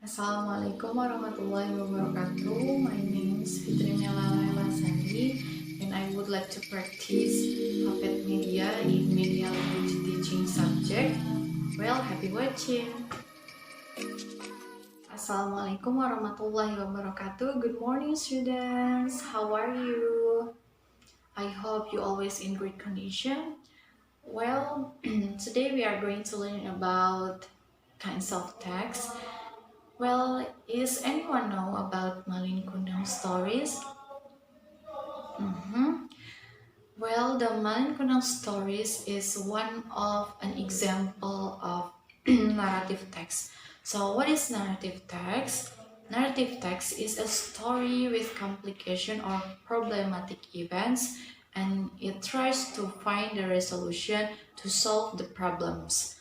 Assalamualaikum warahmatullahi wabarakatuh. My name is Fitri Mela Laelasari, and I would like to practice puppet media in media language teaching subject. Well, happy watching. Assalamualaikum warahmatullahi wabarakatuh. Good morning, students. How are you? I hope you always in great condition. Well, today we are going to learn about kinds of text. Well, is anyone know about Malin Kundang stories? Well, the Malin Kundang stories is one of an example of narrative text. So, what is narrative text? Narrative text is a story with complication or problematic events, and it tries to find the resolution to solve the problems.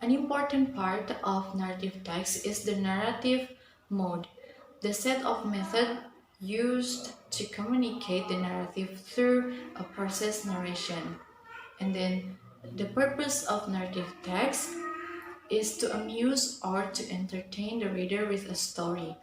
An important part of narrative text is the narrative mode, the set of methods used to communicate the narrative through a process narration. And then the purpose of narrative text is to amuse or to entertain the reader with a story.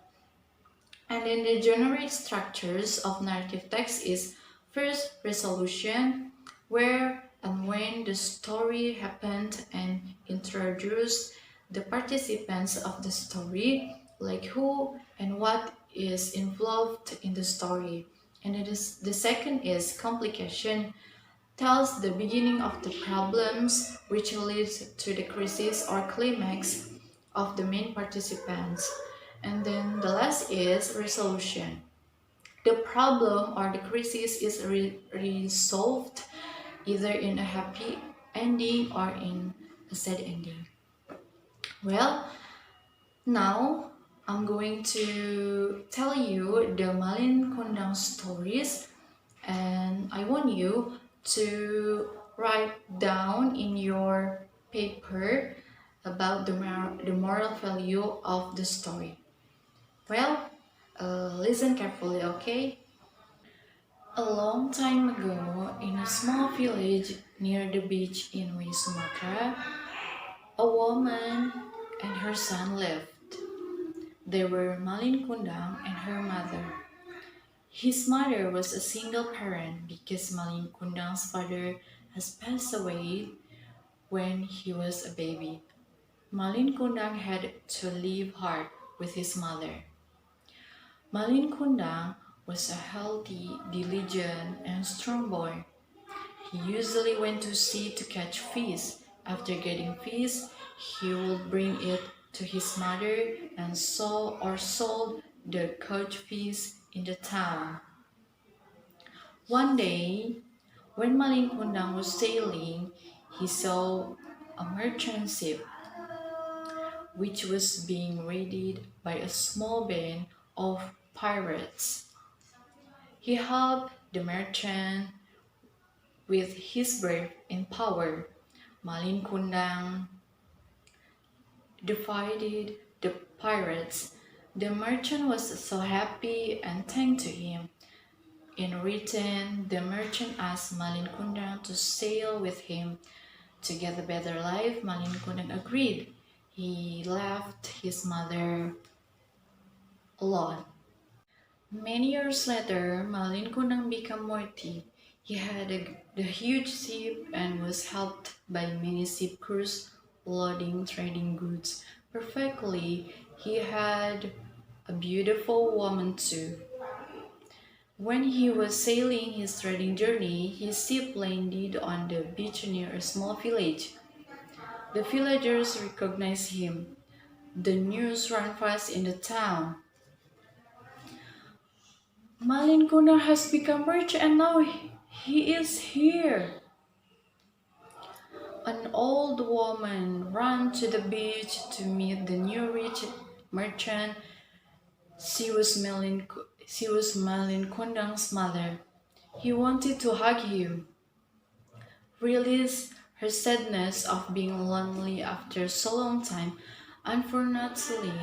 And then the general structures of narrative text is first resolution, where and when the story happened and introduce the participants of the story, like who and what is involved in the story. And the second is complication, tells the beginning of the problems which leads to the crisis or climax of the main participants. And then the last is resolution. The problem or the crisis is resolved either in a happy ending or in a sad ending. Well, now I'm going to tell you the Malin Kundang stories, and I want you to write down in your paper about the moral value of the story. Well, listen carefully, okay? A long time ago, in a small village near the beach in West Sumatra, a woman and her son lived. They were Malin Kundang and her mother. His mother was a single parent because Malin Kundang's father has passed away when he was a baby. Malin Kundang had to live hard with his mother. Malin Kundang was a healthy, diligent, and strong boy. He usually went to sea to catch fish. After getting fish, he would bring it to his mother and sold the caught fish in the town. One day, when Malin Kundang was sailing, he saw a merchant ship, which was being raided by a small band of pirates. He helped the merchant with his birth and power. Malin Kundang defeated the pirates. The merchant was so happy and thanked to him. In return, the merchant asked Malin Kundang to sail with him to get a better life. Malin Kundang agreed. He left his mother alone. Many years later, Malin Kundang became wealthy. He had a huge ship and was helped by many ship crews loading trading goods perfectly. He had a beautiful woman too. When he was sailing his trading journey, his ship landed on the beach near a small village. The villagers recognized him. The news ran fast in the town. Malin Kundang has become rich and now he is here. An old woman ran to the beach to meet the new rich merchant. She was Malin Kundang's mother. He wanted to hug him, release her sadness of being lonely after so long time. Unfortunately,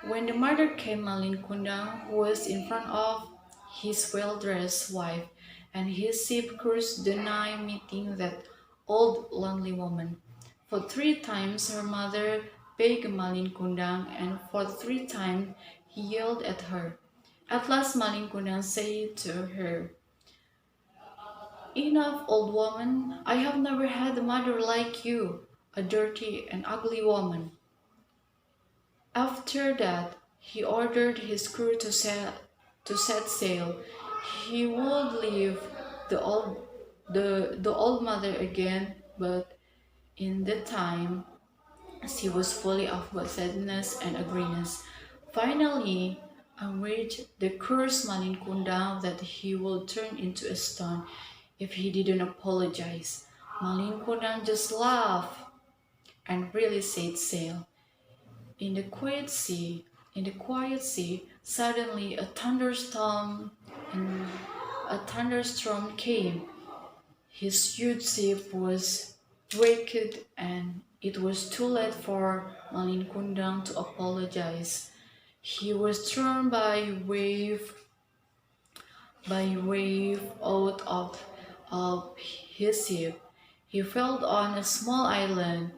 when the mother came, Malin Kundang was in front of his well-dressed wife, and his ship crews denied meeting that old lonely woman. For 3 times her mother begged Malin Kundang, and for the third time he yelled at her. At last Malin Kundang said to her, "Enough, old woman. I have never had a mother like you, a dirty and ugly woman." After that, he ordered his crew to set sail. He would leave the old mother again, but in that time she was fully of both sadness and agriness. Finally, enraged, the cursed Malin Kundang that he would turn into a stone if he didn't apologize. Malin Kundang just laughed and really set sail. In the quiet sea, suddenly a thunderstorm came. His huge ship was wrecked, and it was too late for Malin Kundang to apologize. He was thrown by wave out of his ship. He fell on a small island.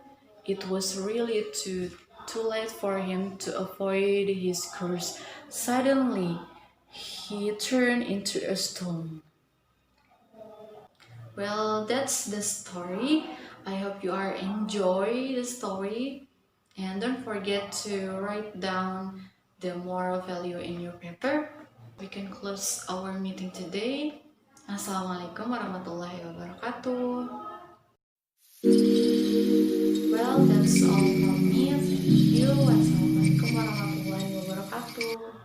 It was really too late for him to avoid his curse. Suddenly, he turned into a stone. Well, that's the story. I hope you are enjoy the story, and don't forget to write down the moral value in your paper. We can close our meeting today. Assalamualaikum warahmatullahi wabarakatuh. Well, that's all from me. Thank you. Wassalamualaikum warahmatullahi wabarakatuh.